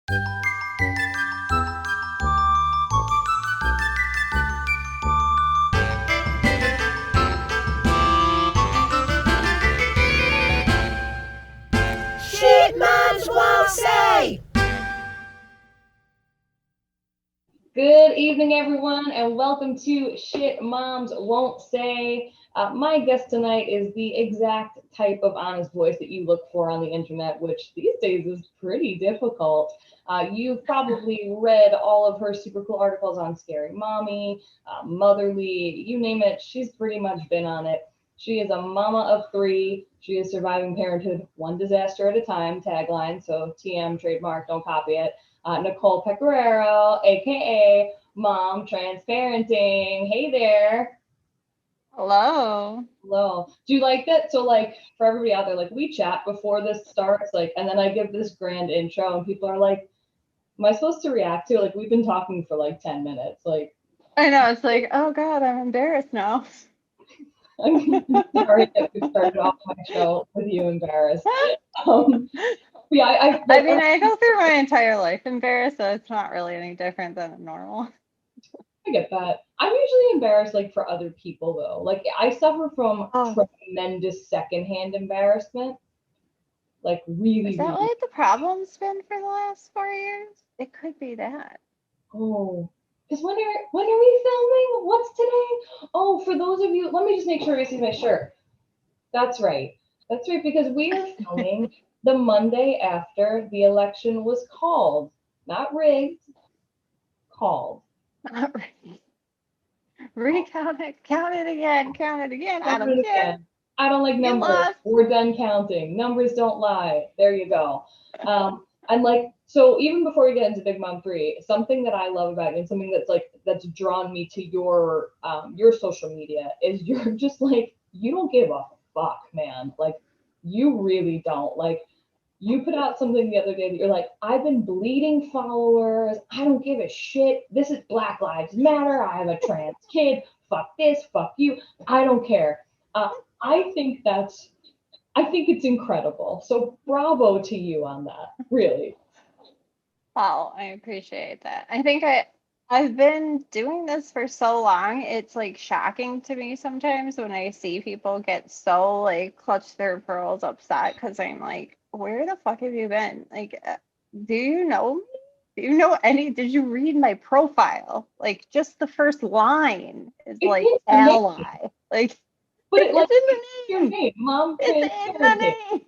Shit moms won't say. Good evening, everyone, and welcome to Shit Moms Won't Say. My guest tonight is the exact type of honest voice that you look for on the internet, which these days is pretty difficult. You've probably read all of her super cool articles on Scary Mommy, Motherly, you name it, she's pretty much been on it. She is a mama of three. She is surviving parenthood one disaster at a time, tagline, so TM trademark, don't copy it. Nicole Pecoraro, aka Mom Transparenting. Hey there. Hello. Hello. Do you like that? So, like, for everybody out there, like, we chat before this starts, like, and then I give this grand intro, and people are like, "Am I supposed to react to it?" Like, we've been talking for like 10 minutes. Like, I know, it's like, oh God, I'm embarrassed now. I'm sorry that we started off my show with you embarrassed. Yeah, I mean, I go through my entire life embarrassed, so it's not really any different than normal. I get that. I'm usually embarrassed like for other people though. Like I suffer from tremendous secondhand embarrassment. Like really, Is that really. what the problem's been for the last 4 years? It could be that. Oh. Because when are we filming? What's today? Oh, for those of you, let me just make sure I see my shirt. That's right. That's right, because we are filming the Monday after the election was called. Not rigged, called. Not right. Recount it, count it again, count it again. I don't care. Again. I don't like You numbers. lost. We're done counting. Numbers don't lie. There you go. And like, so even before we get into Big Mom 3, something that I love about you and something that's drawn me to your social media is you're just like, you don't give a fuck, man. Like you really don't. Like you put out something the other day that you're like, I've been bleeding followers. I don't give a shit. This is Black Lives Matter. I have a trans kid. Fuck this. Fuck you. I don't care. I think it's incredible. So bravo to you on that. Really. Wow, I appreciate that. I think I've been doing this for so long, it's like shocking to me sometimes when I see people get so like clutch their pearls upset because I'm like, where the fuck have you been? Like, do you know me? Do you know did you read my profile? Like, just the first line is It's like in the name. ally. Like, But it's in your the name. name, Mom It's in the name.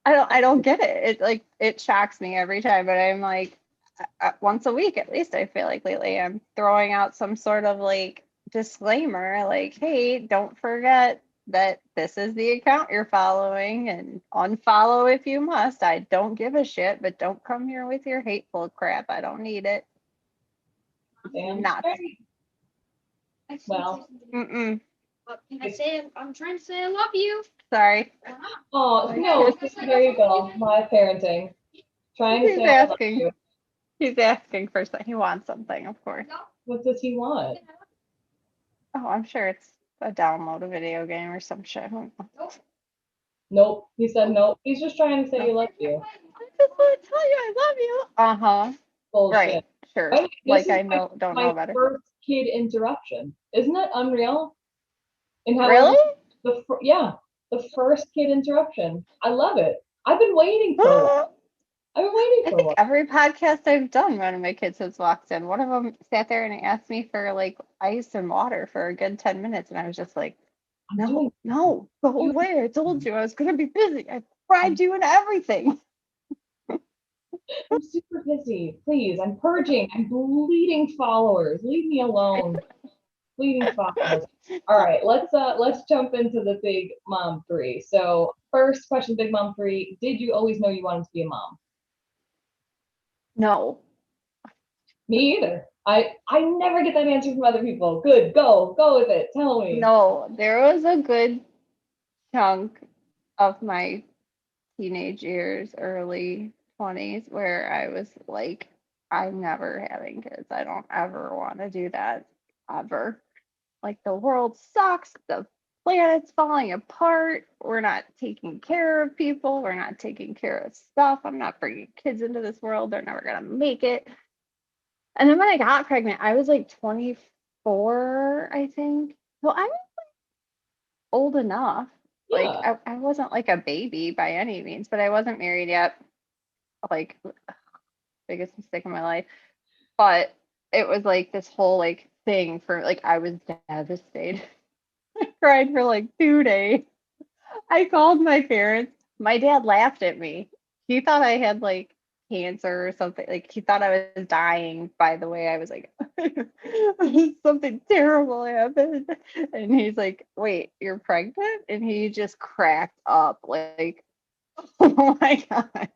I don't get it. It like it shocks me every time, but I'm like once a week at least I feel like lately I'm throwing out some sort of like disclaimer like, hey, don't forget that this is the account you're following and unfollow if you must. I don't give a shit, but don't come here with your hateful crap. I don't need it. Damn Not. Well. Mm-mm. Can I say I'm trying to say I love you? Sorry. Oh no, there you go. My parenting. Trying to He's say I love asking. you. He's asking for something. He wants something, of course. What does he want? Oh, I'm sure it's a download a video game or some shit. Nope. He said nope. He's just trying to say he loves you. I just want to tell you I love you. Uh-huh. Bullshit. Right. Sure. Right? Like I know don't know better. First kid interruption. Isn't that unreal? And how Really? the first kid interruption. I love it. I've been waiting for a while. I've been waiting I for a think while. every podcast I've done, one of my kids has walked in. One of them sat there and asked me for like ice and water for a good 10 minutes. And I was just like, no, go away. I told you I was going to be busy. I bribed you into everything. I'm super busy. Please, I'm purging. I'm bleeding followers. Leave me alone. Bleeding followers. All right, let's jump into the Big Mom 3. So first question, Big Mom 3. Did you always know you wanted to be a mom? No. Me either. I never get that answer from other people. Good, go with it. Tell me. No, there was a good chunk of my teenage years, early 20s, where I was like, I'm never having kids. I don't ever want to do that ever. Like the world sucks. The planet's falling apart. We're not taking care of people. We're not taking care of stuff. I'm not bringing kids into this world. They're never going to make it. And then when I got pregnant, I was like 24, I think. So I'm old enough. Like Yeah. I wasn't like a baby by any means, but I wasn't married yet. Like biggest mistake of my life. But it was like this whole like thing for like I was devastated. I cried for like 2 days. I called my parents. My dad laughed at me. He thought I had like cancer or something. Like he thought I was dying by the way I was like something terrible happened. And he's like, "Wait, you're pregnant?" And he just cracked up like, "Oh my God."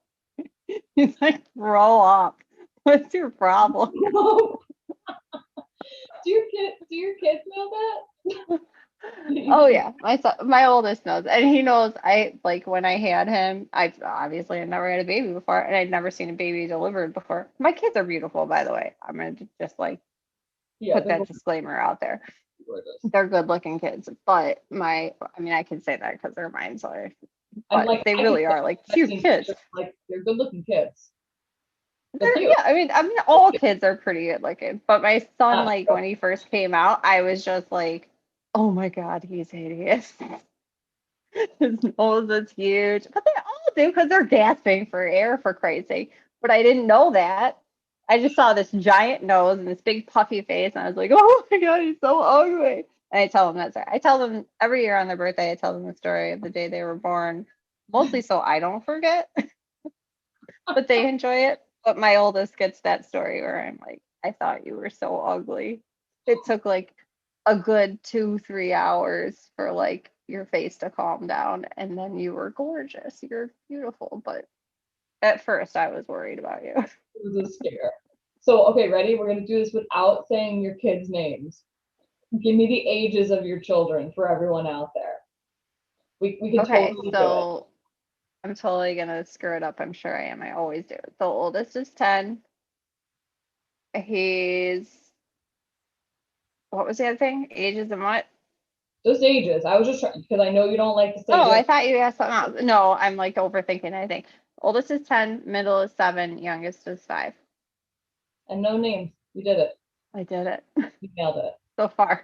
He's like, "Grow up. What's your problem?" Do your kids know that? Oh yeah, my oldest knows, and he knows I like when I had him. I obviously had never had a baby before, and I'd never seen a baby delivered before. My kids are beautiful, by the way. I'm gonna just like Yeah, put that disclaimer out there. gorgeous. They're good looking kids, but I mean, I can say that because they're mine, so And but like they I really can are like I've cute seen kids. pictures, like they're good looking kids. They're cute. Yeah, I mean, all kids are pretty good looking, but my son, like True. when he first came out, I was just like, oh my God, he's hideous. His nose is huge, but they all do because they're gasping for air, for Christ's sake. But I didn't know that. I just saw this giant nose and this big puffy face, and I was like, "Oh my God, he's so ugly." And I tell them that story. I tell them every year on their birthday. I tell them the story of the day they were born, mostly so I don't forget, but they enjoy it. But my oldest gets that story where I'm like, "I thought you were so ugly." It took like a good 2, 3 hours for like your face to calm down, and then you were gorgeous. You're beautiful. But at first I was worried about you. It was a scare. So okay, ready? We're gonna do this without saying your kids' names. Give me the ages of your children for everyone out there. We can Okay, totally do it. so I'm totally gonna screw it up. I'm sure I am. I always do. The oldest is 10. He's what was the other thing? Ages and what? Just ages. I was just trying because I know you don't like to say Oh, I just thought you asked something else. No, I'm like overthinking, I think. Oldest is 10, middle is 7, youngest is 5. and no names. You did it. I did it You nailed it. so far.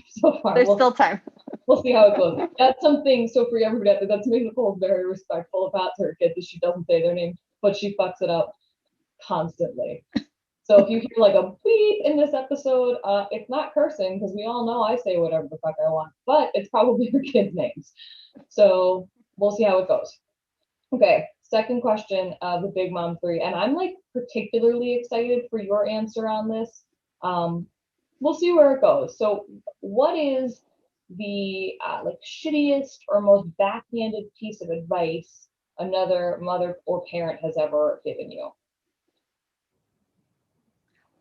So far. There's still time. We'll see how it goes. That's something. So for everybody out there, that's something Nicole's very respectful about her kids. Is she doesn't say their name, but she fucks it up constantly. So if you hear like a beep in this episode, it's not cursing because we all know I say whatever the fuck I want, but it's probably your kids' names. So we'll see how it goes. Okay, second question of the Big Mom 3, and I'm like particularly excited for your answer on this. We'll see where it goes. So what is the like shittiest or most backhanded piece of advice another mother or parent has ever given you?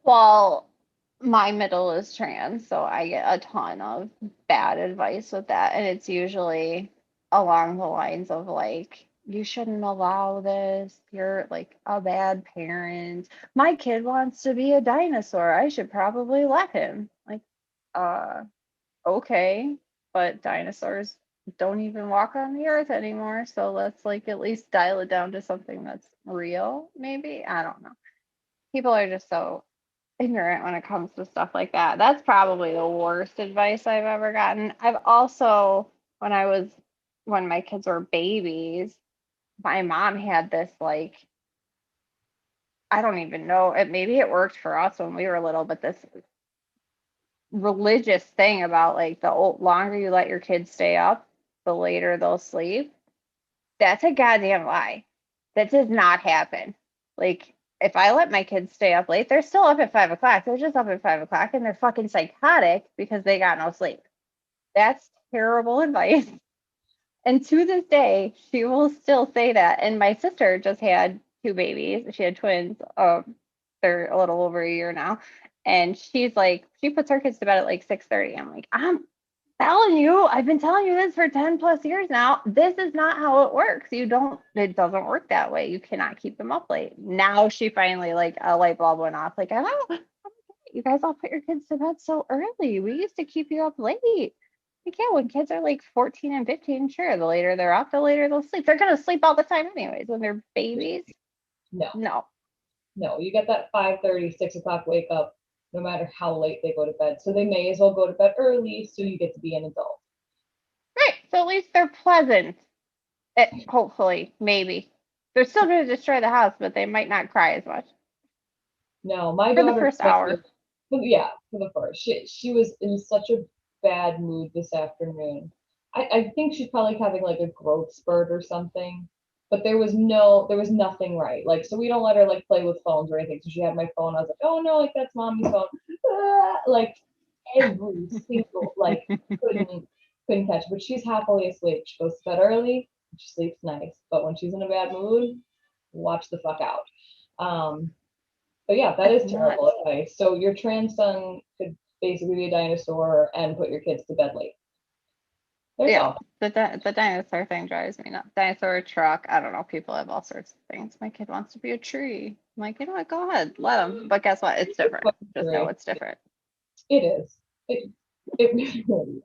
Well, my middle is trans, so I get a ton of bad advice with that. And it's usually along the lines of like, you shouldn't allow this. You're like a bad parent. My kid wants to be a dinosaur. I should probably let him. Like, uh, okay, but dinosaurs don't even walk on the earth anymore. So let's like at least dial it down to something that's real, maybe. I don't know. People are just so ignorant when it comes to stuff like that. That's probably the worst advice I've ever gotten. I've also, when my kids were babies, my mom had this like, I don't even know, maybe it worked for us when we were little, but this religious thing about like the longer you let your kids stay up, the later they'll sleep. That's a goddamn lie. That does not happen. Like, if I let my kids stay up late, they're still up at 5 o'clock. They're just up at 5 o'clock and they're fucking psychotic because they got no sleep. That's terrible advice. And to this day, she will still say that. And my sister just had 2 babies. She had twins. They're a little over a year now. And she's like, she puts her kids to bed at like 6:30. I'm like, I'm telling you, I've been telling you this for 10 plus years now. This is not how it works. It doesn't work that way. You cannot keep them up late. Now she finally, like, a light bulb went off. Like, I don't, you guys all put your kids to bed so early. We used to keep you up late. Like, yeah, when kids are like 14 and 15, sure, the later they're up, the later they'll sleep. They're gonna sleep all the time anyways when they're babies. No, No. you get that 5:30, 6 o'clock wake up, no matter how late they go to bed. So they may as well go to bed early so you get to be an adult. Right. So at least they're pleasant. Hopefully, maybe. They're still gonna destroy the house, but they might not cry as much. No, my For the daughter. first hour. Yeah, for the first. She was in such a bad mood this afternoon. I think she's probably having like a growth spurt or something. But there was nothing right. Like, so we don't let her like play with phones or anything. So she had my phone. I was like, oh no, like that's mommy's phone. Like every single like couldn't catch. But she's happily asleep. She goes to bed early. She sleeps nice. But when she's in a bad mood, watch the fuck out. But yeah, that is That's terrible nuts. advice. So your trans son could basically be a dinosaur and put your kids to bed late. There's Yeah, all. the dinosaur thing drives me nuts. Dinosaur, truck, I don't know. People have all sorts of things. My kid wants to be a tree. I'm like, you know what? Go ahead, let him. But guess what? It's different. Just know it's different. It is. It really is.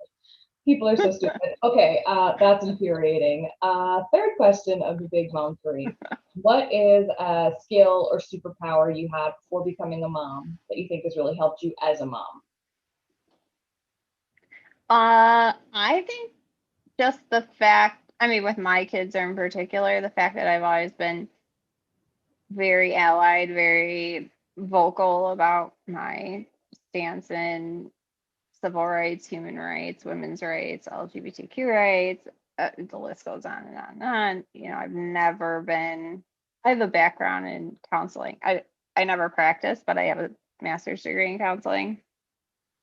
People are so stupid. Okay, that's infuriating. Third question of the Big Mom 3. What is a skill or superpower you had before becoming a mom that you think has really helped you as a mom? I think just the fact, I mean, with my kids in particular, the fact that I've always been very allied, very vocal about my stance in civil rights, human rights, women's rights, LGBTQ rights. The list goes on and on and on. You know, I have a background in counseling. I never practiced, but I have a master's degree in counseling.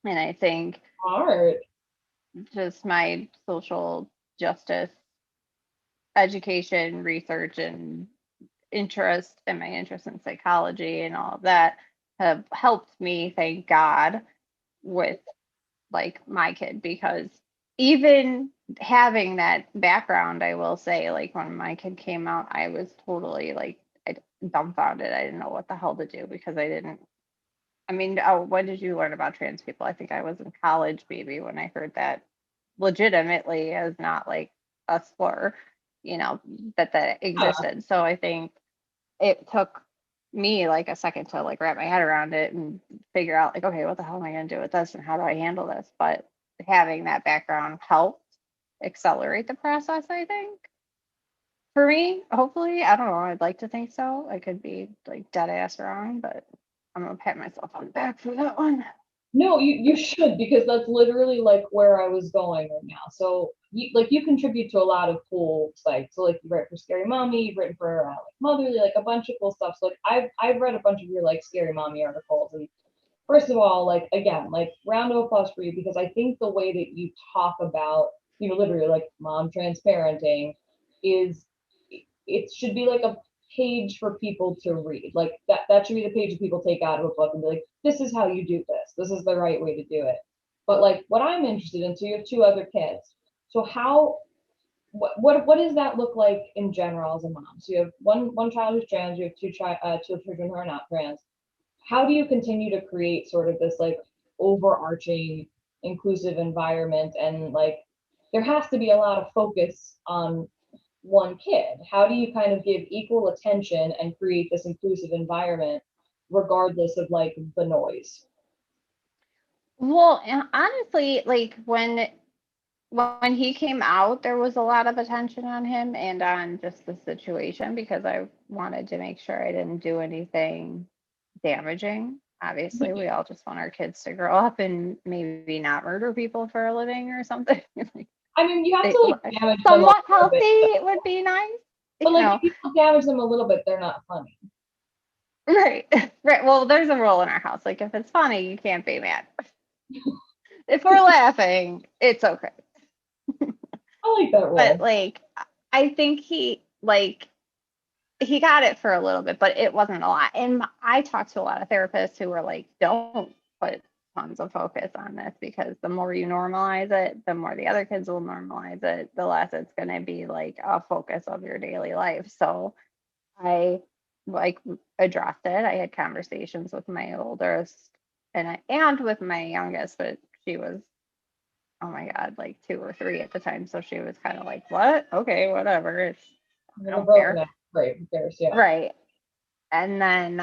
And I think Hard. just my social justice education, research, and interest and my interest in psychology and all of that have helped me, thank God, with like my kid, because even having that background, I will say, like when my kid came out, I was totally like dumbfounded. I didn't know what the hell to do because I didn't. I mean, oh, when did you learn about trans people? I think I was in college, maybe, when I heard that legitimately as not like a slur, you know, that existed. So I think it took me like a second to like wrap my head around it and figure out like, okay, what the hell am I going to do with this and how do I handle this? But having that background helped accelerate the process, I think. For me, hopefully, I don't know. I'd like to think so. I could be like dead ass wrong, but I'm gonna pat myself on the back for that one. No, you should, because that's literally like where I was going right now. So you contribute to a lot of cool sites. So like you write for Scary Mommy, you've written for like Motherly, like a bunch of cool stuff. So like I've read a bunch of your like Scary Mommy articles, and first of all, like again, like round of applause for you, because I think the way that you talk about, literally like mom transparenting is, it should be like a page for people to read. Like that should be the page that people take out of a book and be like, this is how you do this. This is the right way to do it. But like what I'm interested in, so you have two other kids. So what does that look like in general as a mom? So you have one child who's trans, you have two children who are not trans. How do you continue to create sort of this like overarching inclusive environment, and like there has to be a lot of focus on one kid? How do you kind of give equal attention and create this inclusive environment regardless of like the noise? Well, and honestly, like when he came out, there was a lot of attention on him and on just the situation because I wanted to make sure I didn't do anything damaging. Obviously, we all just want our kids to grow up and maybe not murder people for a living or something. I mean, you have to like damage them a somewhat little healthy bit, would be nice. but like if you damage them a little bit, they're not funny. Right. Right. Well, there's a rule in our house. Like if it's funny, you can't be mad. If we're laughing, it's okay. I like that rule. But like I think he got it for a little bit, but it wasn't a lot. And I talked to a lot of therapists who were like, don't put tons of focus on this, because the more you normalize it, the more the other kids will normalize it, the less it's going to be like a focus of your daily life. So I like addressed it. I had conversations with my oldest and with my youngest, but she was oh my God, like 2 or 3 at the time. So she was kind of like, what? Okay, whatever. I Never don't broken care. up. Right, who cares? Yeah. Right. And then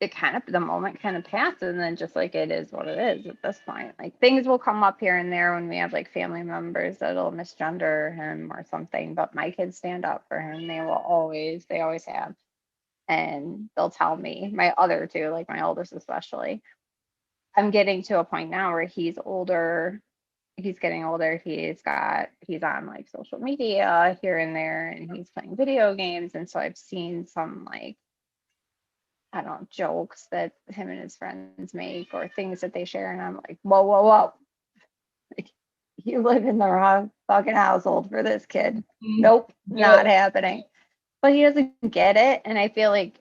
it kind of, the moment kind of passed, and then just like it is what it is at this point. Like things will come up here and there when we have like family members that'll misgender him or something, but my kids stand up for him. They always have. And they'll tell me, my other two, like my oldest especially. I'm getting to a point now where he's older. He's getting older. He's on like social media here and there, and he's playing video games. And so I've seen some like, I don't know, jokes that him and his friends make or things that they share. And I'm like, whoa, whoa, whoa. Like, you live in the wrong fucking household for this kid. Nope, not happening. But he doesn't get it. And I feel like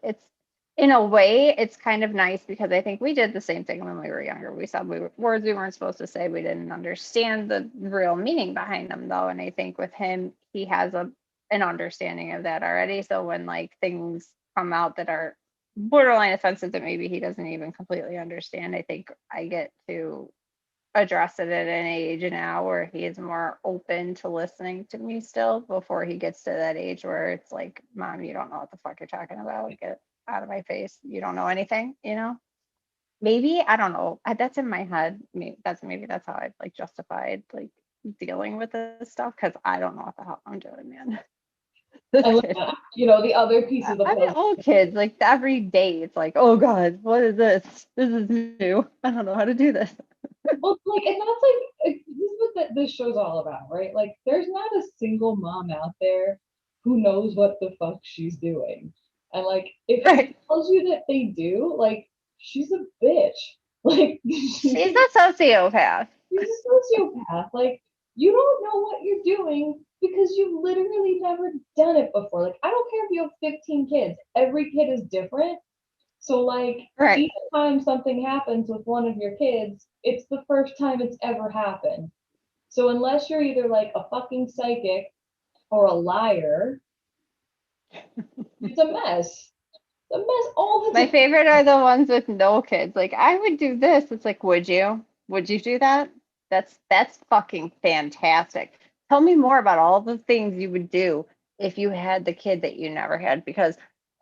in a way, it's kind of nice because I think we did the same thing when we were younger. We said words we weren't supposed to say. We didn't understand the real meaning behind them, though. And I think with him, he has an understanding of that already. So when like things come out that are borderline offensive that maybe he doesn't even completely understand, I think I get to address it at an age now where he is more open to listening to me still before he gets to that age where it's like, Mom, you don't know what the fuck you're talking about. Get out of my face. You don't know anything, you know? Maybe, I don't know. That's in my head. Maybe that's how I've like justified like dealing with this stuff because I don't know what the hell I'm doing, man. And you know, the other piece of the I mean, puzzle. all kids, like every day, it's like, oh God, what is this? This is new. I don't know how to do this. Well, like, and that's like, this is what this show's all about, right? Like, there's not a single mom out there who knows what the fuck she's doing. And like, if she tells you that they do, like, she's a bitch. Like, She's a sociopath. she's a sociopath. Like, you don't know what you're doing because you've literally never done it before. Like, I don't care if you have 15 kids, every kid is different. So like each time something happens with one of your kids, it's the first time it's ever happened. So unless you're either like a fucking psychic or a liar, it's a mess. It's a mess all the My time. favorite are the ones with no kids. Like, I would do this. It's like, would you? Would you do that? That's fucking fantastic. Tell me more about all the things you would do if you had the kid that you never had. Because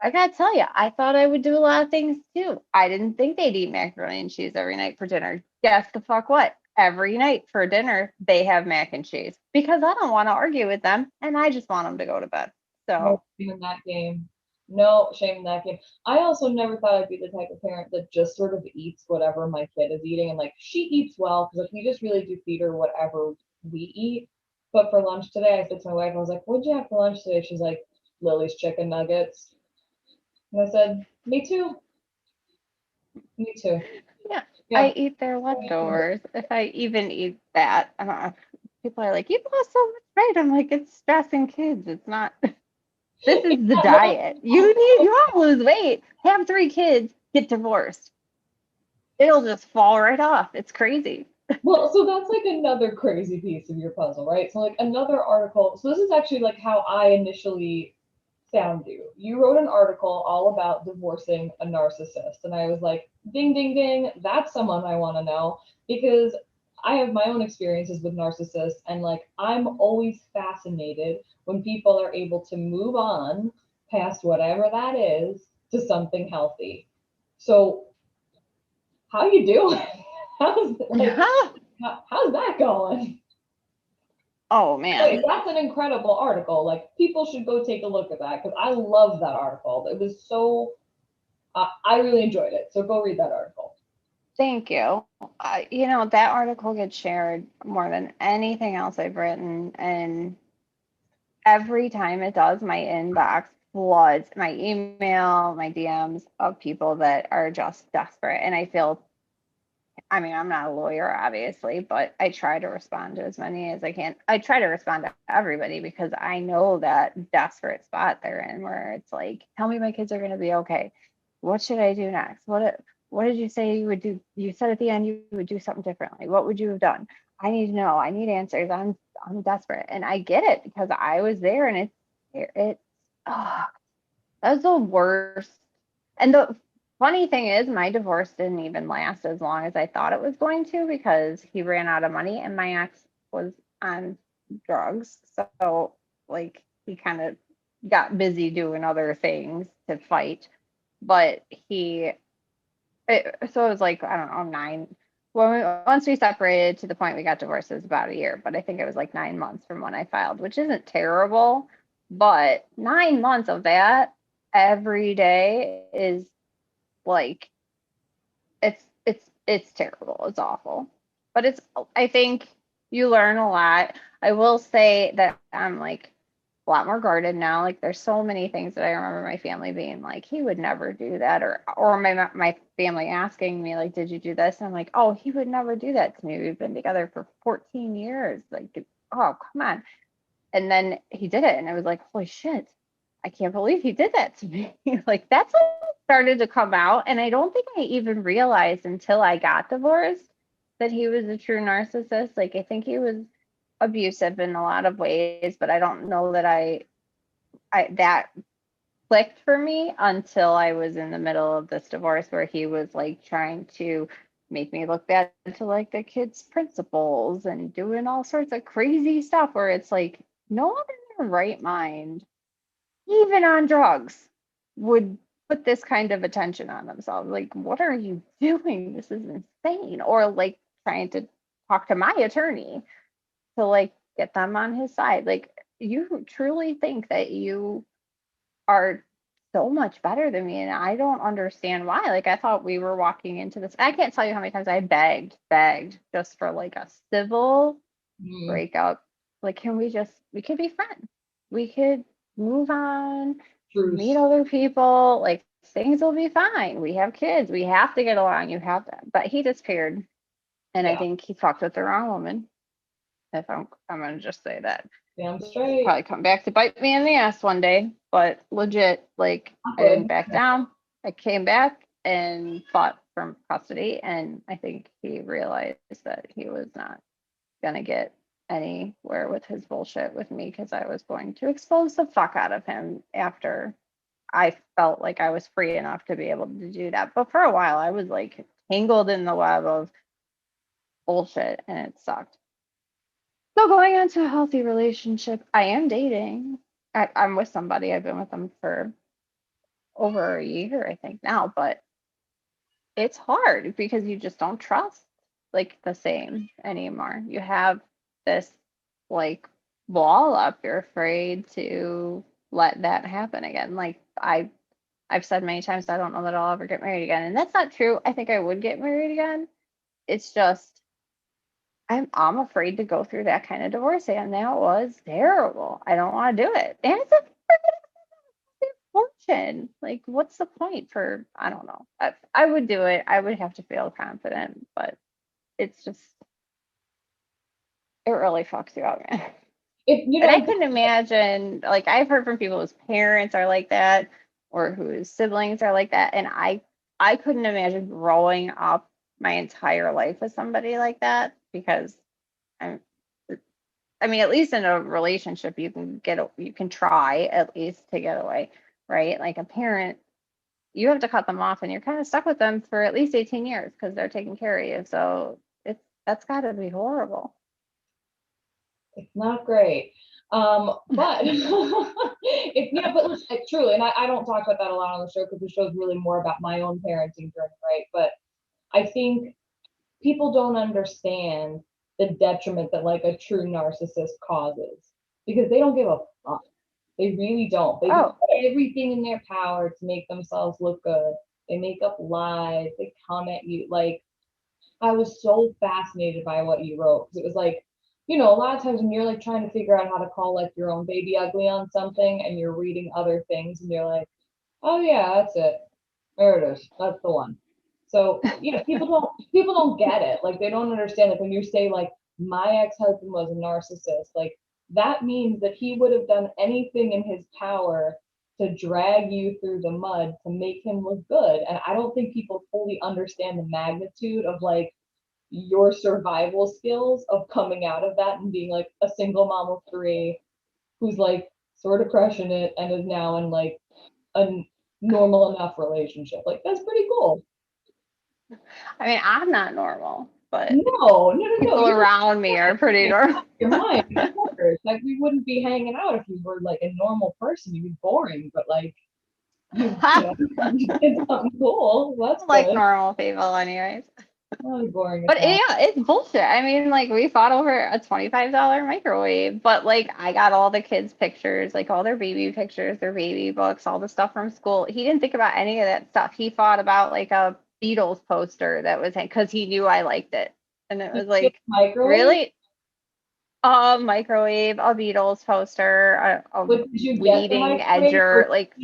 I gotta tell you, I thought I would do a lot of things too. I didn't think they'd eat macaroni and cheese every night for dinner. Guess the fuck what? Every night for dinner, they have mac and cheese because I don't want to argue with them and I just want them to go to bed. So. No shame in that game. No shame in that game. I also never thought I'd be the type of parent that just sort of eats whatever my kid is eating. And like she eats well because like we just really do feed her whatever we eat. But for lunch today, I said to my wife, I was like, what'd you have for lunch today? She's like, Lily's chicken nuggets. And I said, me too. Me too. Yeah, Yeah. I eat their leftovers. If I even eat that, I don't know. People are like, you lost so much weight. I'm like, it's stressing kids. It's not. This is the diet. You want to lose weight. Have 3 kids. Get divorced. It'll just fall right off. It's crazy. Well, so that's like another crazy piece of your puzzle, right? So like another article. So this is actually like how I initially found you. You wrote an article all about divorcing a narcissist. And I was like, ding, ding, ding, that's someone I want to know because I have my own experiences with narcissists. And like, I'm always fascinated when people are able to move on past whatever that is to something healthy. So, how you doing? How's that going? Oh man. That's an incredible article. Like people should go take a look at that because I love that article. It was so I really enjoyed it. So go read that article. Thank you. That article gets shared more than anything else I've written, and every time it does, my inbox floods, my email, my DMs of people that are just desperate. And I'm not a lawyer, obviously, but I try to respond to as many as I can. I try to respond to everybody because I know that desperate spot they're in where it's like, tell me my kids are going to be okay. What should I do next? What did you say you would do? You said at the end you would do something differently. What would you have done? I need to know. I need answers. I'm desperate, and I get it because I was there, and that was the worst. And the funny thing is, my divorce didn't even last as long as I thought it was going to because he ran out of money and my ex was on drugs. So, like, he kind of got busy doing other things to fight. But so it was like, I don't know, once we separated to the point we got divorced, it was about a year. But I think it was like 9 months from when I filed, which isn't terrible. But 9 months of that every day is like, it's terrible. It's awful. But I think you learn a lot. I will say that I'm like a lot more guarded now. Like there's so many things that I remember my family being like, he would never do that, or my family asking me like, did you do this? And I'm like, oh, he would never do that to me. We've been together for 14 years. Like, oh, come on. And then he did it, and I was like, holy shit, I can't believe he did that to me. Like that's what started to come out, and I don't think I even realized until I got divorced that he was a true narcissist. Like I think he was abusive in a lot of ways, but I don't know that I that clicked for me until I was in the middle of this divorce where he was like trying to make me look bad to like the kids' principals and doing all sorts of crazy stuff where it's like no one in their right mind, even on drugs, would put this kind of attention on themselves. Like, what are you doing? This is insane. Or like trying to talk to my attorney to like get them on his side. Like, you truly think that you are so much better than me, and I don't understand why. Like, I thought we were walking into this. I can't tell you how many times I begged just for like a civil breakup. Like, we could be friends. We could move on, meet other people. Like, things will be fine. We have kids. We have to get along. You have to. But he disappeared, and I think he fucked with the wrong woman. If I'm gonna just say that. Damn straight. Probably come back to bite me in the ass one day, but legit, like I didn't back down. I came back and fought for custody, and I think he realized that he was not gonna get anywhere with his bullshit with me because I was going to expose the fuck out of him after I felt like I was free enough to be able to do that. But for a while, I was like tangled in the web of bullshit, and it sucked. So going into a healthy relationship, I am dating. I'm with somebody. I've been with them for over a year, I think now, but it's hard because you just don't trust like the same anymore. You have this like wall up. You're afraid to let that happen again. Like I've said many times, I don't know that I'll ever get married again, and that's not true. I think I would get married again. It's just I'm afraid to go through that kind of divorce, and that was terrible. I don't want to do it. And it's a freaking fortune. Like, what's the point for, I don't know. I would do it. I would have to feel confident, but it's just, it really fucks you up, man. And I couldn't imagine, like, I've heard from people whose parents are like that or whose siblings are like that, and I couldn't imagine growing up my entire life with somebody like that, because I mean, at least in a relationship, you can try at least to get away, right? Like a parent, you have to cut them off, and you're kind of stuck with them for at least 18 years because they're taking care of you. So that's got to be horrible. It's not great. But but it's true. And I don't talk about that a lot on the show because the show is really more about my own parenting journey, right? But I think people don't understand the detriment that like a true narcissist causes because they don't give a fuck. They really don't. They do everything in their power to make themselves look good. They make up lies. They come at you. Like, I was so fascinated by what you wrote because it was like, a lot of times when you're like trying to figure out how to call like your own baby ugly on something and you're reading other things and you're like, oh yeah, that's it. There it is. That's the one. So, people don't get it. Like, they don't understand. Like, when you say like my ex-husband was a narcissist, like that means that he would have done anything in his power to drag you through the mud to make him look good. And I don't think people fully understand the magnitude of like your survival skills of coming out of that and being like a single mom of 3 who's like sort of crushing it and is now in like a normal enough relationship. Like, that's pretty cool. I mean, I'm not normal, but No. people around me are pretty normal. Your mind, of course. Like, we wouldn't be hanging out if you were like a normal person. You'd be boring, but like, you did something cool. That's Like good. normal people, anyways. Really boring. But yeah, it's bullshit. I mean, like we fought over a $25 microwave, but like I got all the kids' pictures, like all their baby pictures, their baby books, all the stuff from school. He didn't think about any of that stuff. He thought about like a Beatles poster that was because he knew I liked it. And it was like, really? A microwave, a Beatles poster, a bleeding edger, like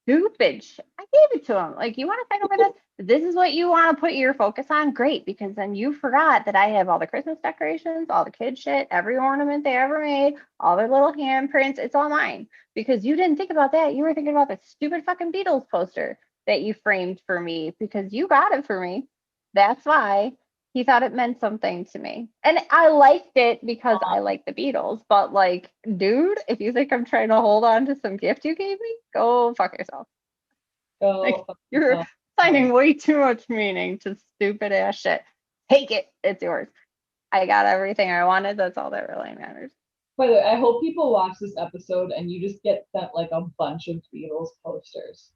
stupid shit. I gave it to him. Like, you want to fight over this? This is what you want to put your focus on? Great, because then you forgot that I have all the Christmas decorations, all the kid shit, every ornament they ever made, all their little handprints. It's all mine. Because you didn't think about that. You were thinking about the stupid fucking Beatles poster that you framed for me because you got it for me. That's why. He thought it meant something to me. And I liked it because I like the Beatles. But like, dude, if you think I'm trying to hold on to some gift you gave me, go fuck yourself. You're finding way too much meaning to stupid ass shit. Take it. It's yours. I got everything I wanted. That's all that really matters. By the way, I hope people watch this episode and you just get sent like a bunch of Beatles posters.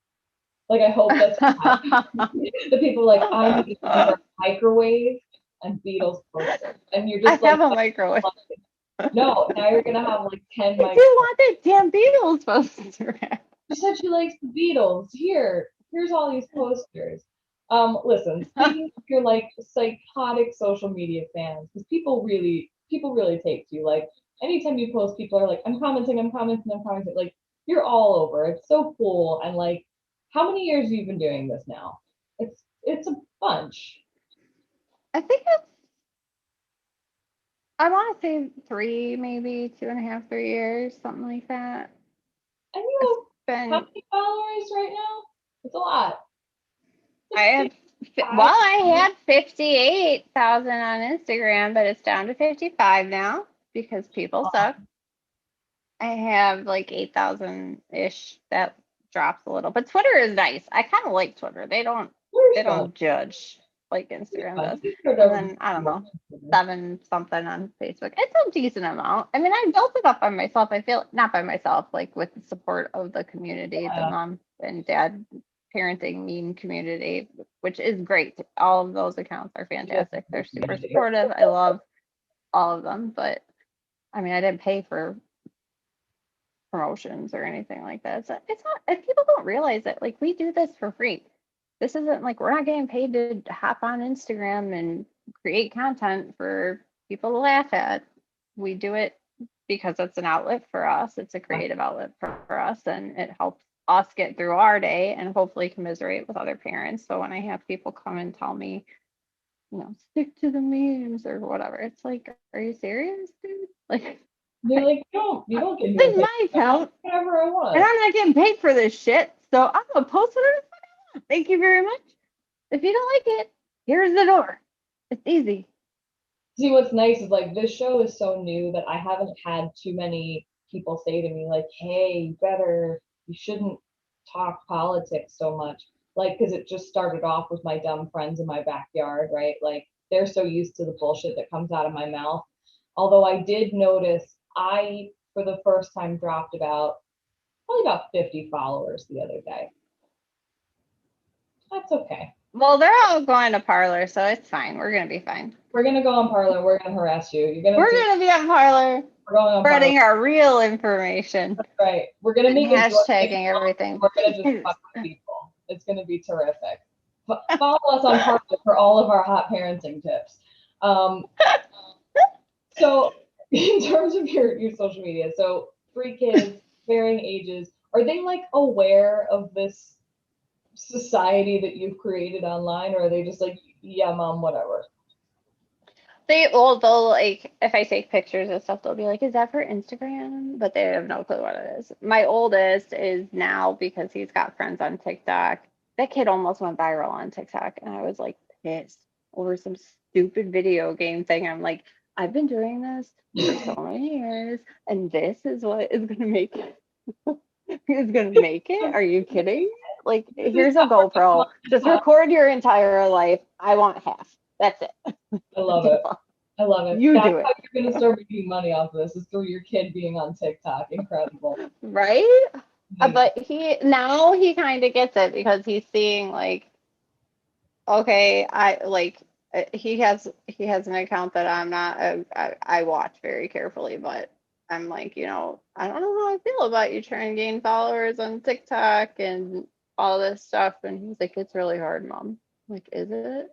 Like, I hope that's the people like, I need a microwave and Beatles posters. And you're just I have a microwave. No, now you're gonna have like 10 microwaves. You want that damn Beatles poster. She said she likes the Beatles. Here's all these posters. Listen, speaking of your like psychotic social media fans, because people really take to you. Like, anytime you post, people are like, I'm commenting. Like, you're all over. It's so cool. And like, how many years have you been doing this now? It's a bunch. I think I want to say 3, maybe 2.5, 3 years, something like that. And you have how many followers right now? It's a lot. I had 58,000 on Instagram, but it's down to 55 now because people suck. I have like 8,000-ish. That drops a little, but Twitter is nice. I kind of like Twitter. They don't judge like Instagram does. And then I don't know, 7 something on Facebook. It's a decent amount. I mean, I built it up by myself. I feel not by myself, like with the support of the community, the mom and dad parenting meme community, which is great. All of those accounts are fantastic. They're super supportive. I love all of them, but I mean, I didn't pay for promotions or anything like that. So it's not, if people don't realize it, like, we do this for free. This isn't like we're not getting paid to hop on Instagram and create content for people to laugh at. We do it because it's an outlet for us. It's a creative outlet for us, and it helps us get through our day and hopefully commiserate with other parents. So when I have people come and tell me, stick to the memes or whatever, it's like, are you serious, dude? Like, they're like, you don't get this is my account, whatever I want, and I'm not getting paid for this shit. So I'm gonna post whatever the fuck I want. Thank you very much. If you don't like it, here's the door. It's easy. See, what's nice is like, this show is so new that I haven't had too many people say to me like, hey, you shouldn't talk politics so much. Like, because it just started off with my dumb friends in my backyard, right? Like, they're so used to the bullshit that comes out of my mouth. Although I did notice I, for the first time, dropped probably about 50 followers the other day. That's okay. Well, they're all going to Parlor, so it's fine. We're gonna be fine. We're gonna go on Parlor. We're gonna harass you. We're gonna be on Parlor. We're going on spreading our real information. That's right. We're gonna make hashtagging everything. We're gonna just fuck with people. It's gonna be terrific. Follow us on Parlor for all of our hot parenting tips. So in terms of your social media, so 3 kids, varying ages, are they like aware of this society that you've created online, or are they just like, yeah, mom, whatever? They'll like, if I take pictures and stuff, they'll be like, is that for Instagram? But they have no clue what it is. My oldest is now, because he's got friends on TikTok. That kid almost went viral on TikTok, and I was like pissed over some stupid video game thing. I'm like, I've been doing this for so many years, and this is what is gonna make it. Is gonna make it? Are you kidding? Like, here's a GoPro. Just record your entire life. I want half. That's it. I love it. I love it. You That's do it. how you're gonna start making money off of this, is through your kid being on TikTok. Incredible. Right? But he kind of gets it because he's seeing like, okay, he has an account that I'm not I watch very carefully, but I'm like, I don't know how I feel about you trying to gain followers on TikTok and all this stuff. And he's like, it's really hard, Mom. I'm like, is it?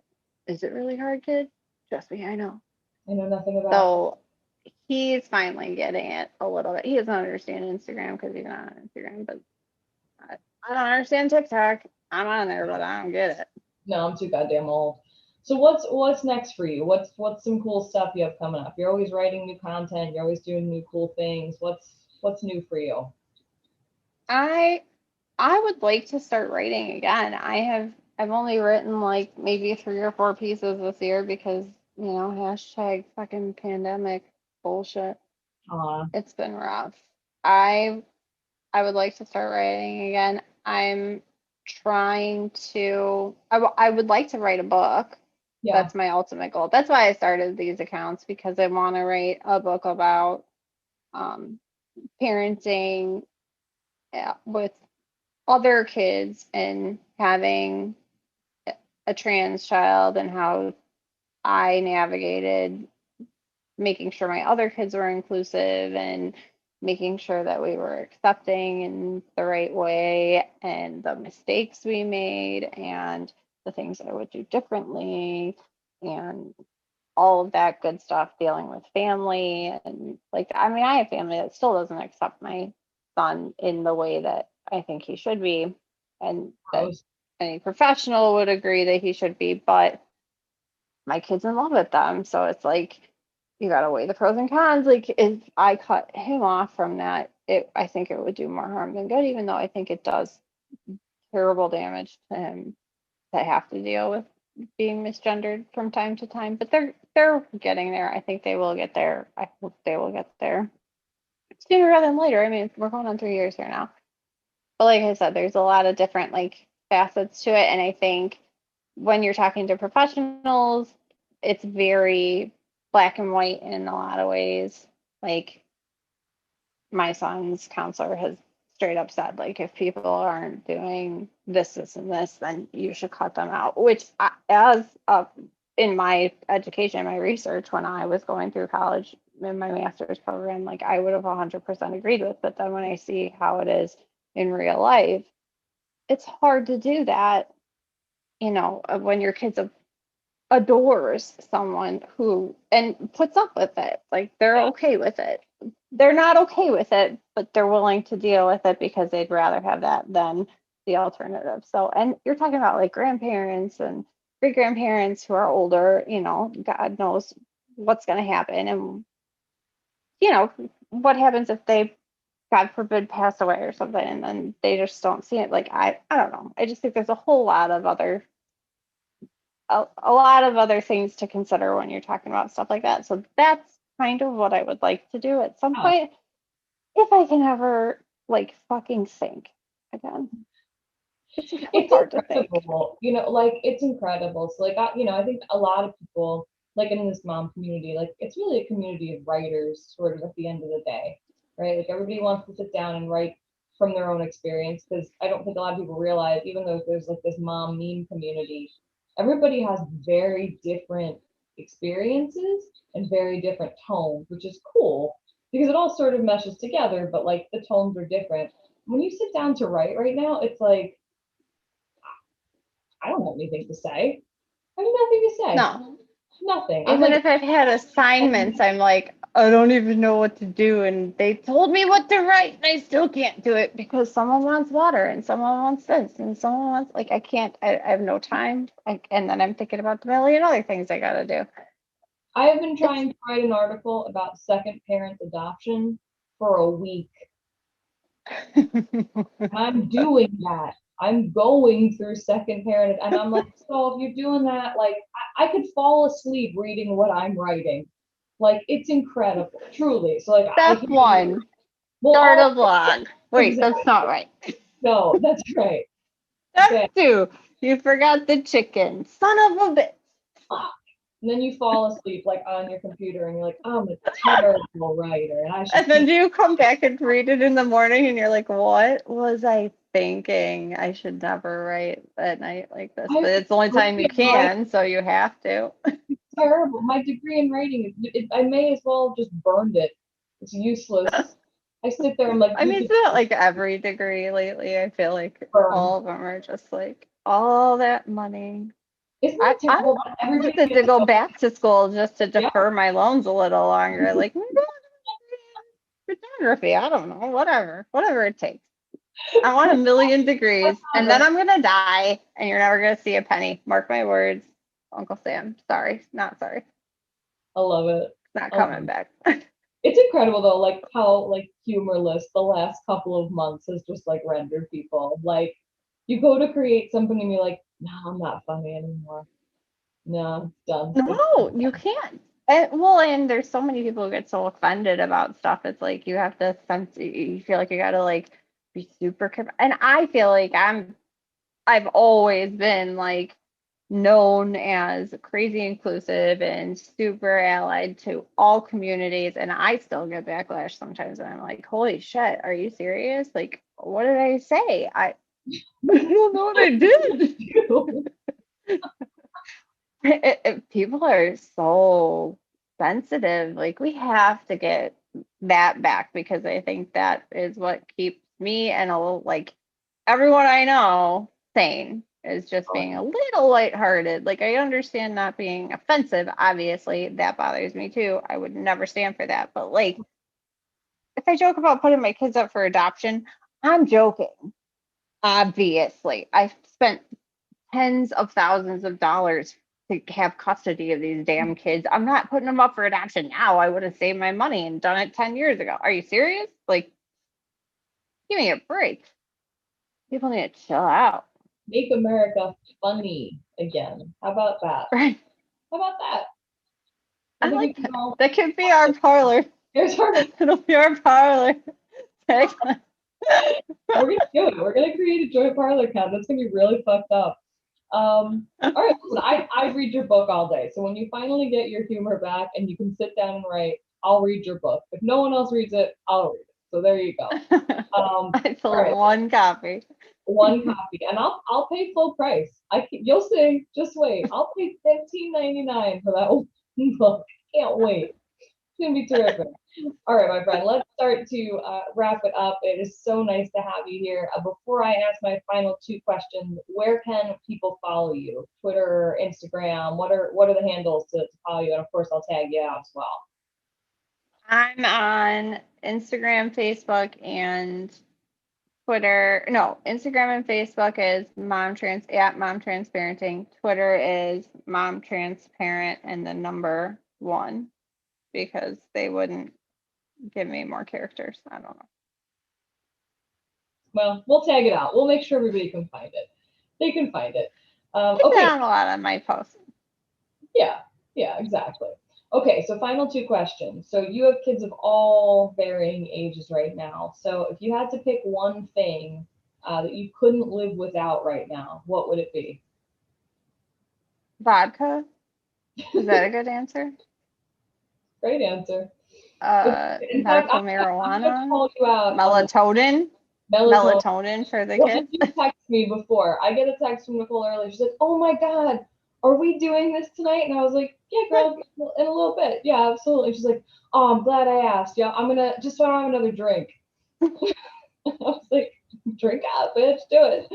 Is it really hard, kid? Trust me, I know. I know nothing about So he's finally getting it a little bit. He doesn't understand Instagram because he's not on Instagram, but I don't understand TikTok. I'm on there, but I don't get it. No, I'm too goddamn old. So what's next for you? What's some cool stuff you have coming up? You're always writing new content. You're always doing new cool things. What's new for you? I would like to start writing again. I've only written like maybe 3 or 4 pieces this year because, hashtag fucking pandemic bullshit. It's been rough. I would like to start writing again. I'm trying to I would like to write a book. Yeah. That's my ultimate goal. That's why I started these accounts, because I want to write a book about parenting with other kids and having a trans child, and how I navigated making sure my other kids were inclusive and making sure that we were accepting in the right way, and the mistakes we made and the things I would do differently and all of that good stuff, dealing with family. And I have family that still doesn't accept my son in the way that I think he should be, and that any professional would agree that he should be, but my kid's in love with them. So it's like, you got to weigh the pros and cons. Like, if I cut him off from that, I think it would do more harm than good, even though I think it does terrible damage to him to have to deal with being misgendered from time to time. But they're getting there. I think they will get there. I hope they will get there sooner rather than later. I mean, we're going on 3 years here now. But like I said, there's a lot of different facets to it. And I think when you're talking to professionals, it's very black and white in a lot of ways. Like, my son's counselor has straight up said, like, if people aren't doing this, and this, then you should cut them out. Which, in my education, my research, when I was going through college in my master's program, like, I would have 100% agreed with. But then when I see how it is in real life, it's hard to do that, when your kid's adores someone who and puts up with it. Like, they're okay with it. They're not okay with it, but they're willing to deal with it because they'd rather have that than the alternative. So, and you're talking about like grandparents and great grandparents who are older, God knows what's going to happen. And, what happens if they, God forbid, pass away or something, and then they just don't see it. Like, I don't know. I just think there's a whole lot of other a lot of other things to consider when you're talking about stuff like that. So that's kind of what I would like to do at some point, if I can ever fucking think again. It's hard to think. It's incredible. So I think a lot of people, in this mom community, it's really a community of writers sort of at the end of the day, right? Like, everybody wants to sit down and write from their own experience, because I don't think a lot of people realize, even though there's this mom meme community, everybody has very different experiences and very different tones, which is cool because it all sort of meshes together, but the tones are different. When you sit down to write right now, it's like, I don't have anything to say. I have nothing to say. No. Nothing. Even if I've had assignments, I'm like, I don't even know what to do. And they told me what to write, and I still can't do it because someone wants water and someone wants this and someone wants, I can't, I have no time. And then I'm thinking about the million other things I got to do. I have been trying to write an article about second parent adoption for a week. I'm doing that. I'm going through second parent, and I'm like, so if you're doing that, I could fall asleep reading what I'm writing. It's incredible, truly. So Step one, start a blog. Wait, exactly. That's not right. No, that's right. That's two. You forgot the chicken. Son of a bitch. Fuck. And then you fall asleep like on your computer and you're like, I'm a terrible writer and I should And then you come back and read it in the morning and you're like, what was I thinking? I should never write at night like this. But it's the only time you can, so you have to. terrible. My degree in writing, I may as well have just burned it. It's useless. I sit there and like, I mean, it's not like every degree lately. I feel like all of them are just like all that money. Isn't I it terrible? wanted to go back to school just to defer my loans a little longer. Like photography, I don't know, whatever it takes. I want 1,000,000 degrees, and then I'm gonna die, and you're never gonna see a penny. Mark my words, Uncle Sam. Sorry, not sorry. I love it. Not coming back. It's incredible though, like how like humorless the last couple of months has just like rendered people. Like you go to create something and you're like, no, I'm not funny anymore. No, it's done. No, you can't. And there's so many people who get so offended about stuff. It's like you have to sense. You feel like you gotta like be super careful. And I feel like I've always been like known as crazy inclusive and super allied to all communities. And I still get backlash sometimes. And I'm like, holy shit, are you serious? Like, what did I say? I don't know what I did. People are so sensitive. Like, we have to get that back because I think that is what keeps me and like everyone I know sane, is just being a little lighthearted. Like, I understand not being offensive. Obviously, that bothers me too. I would never stand for that. But like, if I joke about putting my kids up for adoption, I'm joking. Obviously, I've spent tens of thousands of dollars to have custody of these damn kids. I'm not putting them up for adoption now. I would have saved my money and done it 10 years ago. Are you serious? Like, give me a break. People need to chill out. Make America funny again. How about that? Right. How about that? I like that. That could be our parlor. It'll be our parlor. We're gonna do it. We're gonna create a joint parlor account. That's gonna be really fucked up. All right, listen, I read your book all day. So when you finally get your humor back and you can sit down and write, I'll read your book. If no one else reads it, I'll read it. So there you go. I sold one copy. One copy, and I'll pay full price. You'll see. Just wait. I'll pay $15.99 for that one book. Can't wait. It's gonna be terrific. All right, my friend. Let's start to wrap it up. It is so nice to have you here. Before I ask my final two questions, where can people follow you? Twitter, Instagram. What are the handles to follow you? And of course, I'll tag you out as well. I'm on Instagram, Facebook, and Twitter. No, Instagram and Facebook is @momtransparenting. Twitter is momtransparent and the number 1, because they wouldn't give me more characters. I don't know. Well, we'll tag it out. We'll make sure everybody can find it. They can find it. Okay. Not a lot on my posts. Yeah, exactly. Okay, so final two questions. So you have kids of all varying ages right now. So if you had to pick one thing that you couldn't live without right now, what would it be? Vodka. Is that a good answer? Great answer. Medical marijuana. Call you out, melatonin. Melatonin for the kids. You text me before. I get a text from Nicole earlier. She's like, "Oh my God, are we doing this tonight?" And I was like, "Yeah, girl, in a little bit. Yeah, absolutely." She's like, "Oh, I'm glad I asked. Yeah, I'm gonna just so I don't have another drink." I was like, "Drink up, bitch. Do it.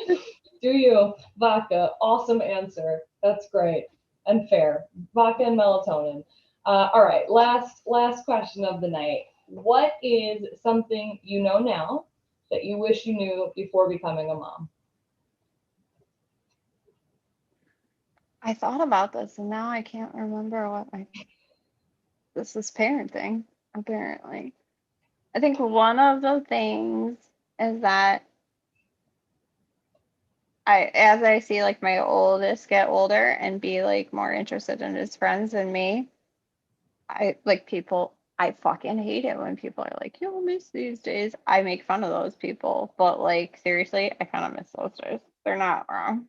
Do you?" Vodka. Awesome answer. That's great and fair. Vodka and melatonin. All right. Last question of the night. What is something you know now that you wish you knew before becoming a mom? I thought about this and now I can't remember what this is parenting, apparently. I think one of the things is that as I see like my oldest get older and be like more interested in his friends than me, I fucking hate it when people are like, you'll miss these days. I make fun of those people, but like seriously, I kind of miss those days. they're not wrong,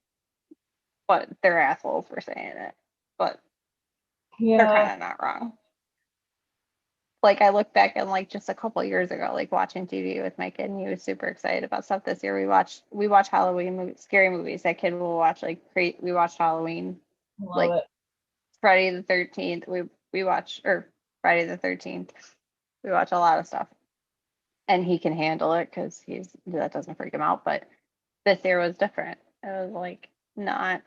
but they're assholes for saying it. But they're kind Yeah. of not wrong. Like I look back and like just a couple years ago, like watching TV with my kid, and he was super excited about stuff this year. We watch Halloween movies, scary movies. That kid will watch like we watched Halloween, Love like it. Friday the 13th. We watch or Friday the 13th. We watch a lot of stuff, and he can handle it because that doesn't freak him out. But this year was different. It was like not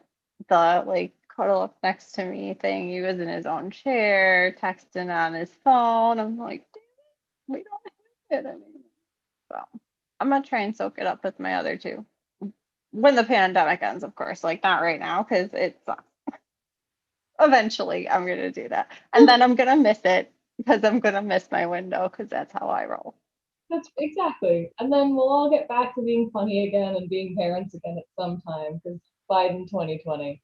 the like cuddle up next to me thing. He was in his own chair, texting on his phone. I'm like, we don't have it anymore. So I'm gonna try and soak it up with my other two. When the pandemic ends, of course, like not right now, because it sucks. Eventually I'm gonna do that. And then I'm gonna miss it because I'm gonna miss my window because that's how I roll. That's exactly. And then we'll all get back to being funny again and being parents again at some time because Biden 2020.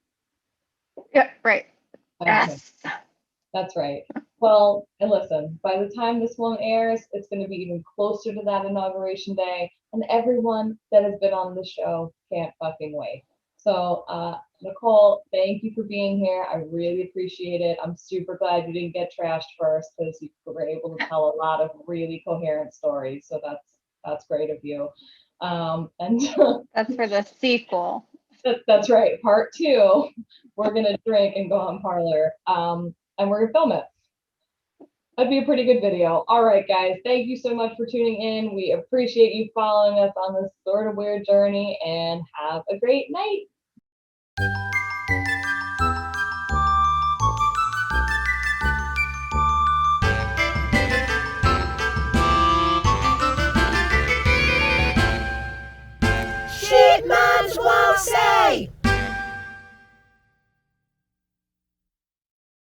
Yeah, right. Okay. Yes. That's right. Well, and listen, by the time this one airs, it's going to be even closer to that inauguration day, and everyone that has been on the show can't fucking wait. So, Nicole, thank you for being here. I really appreciate it. I'm super glad you didn't get trashed first because you were able to tell a lot of really coherent stories. So that's great of you. And That's for the sequel. that's right. Part 2, we're gonna drink and go on Parlor. And we're gonna film it. That'd be a pretty good video. All right, guys, thank you so much for tuning in. We appreciate you following us on this sort of weird journey, and have a great night.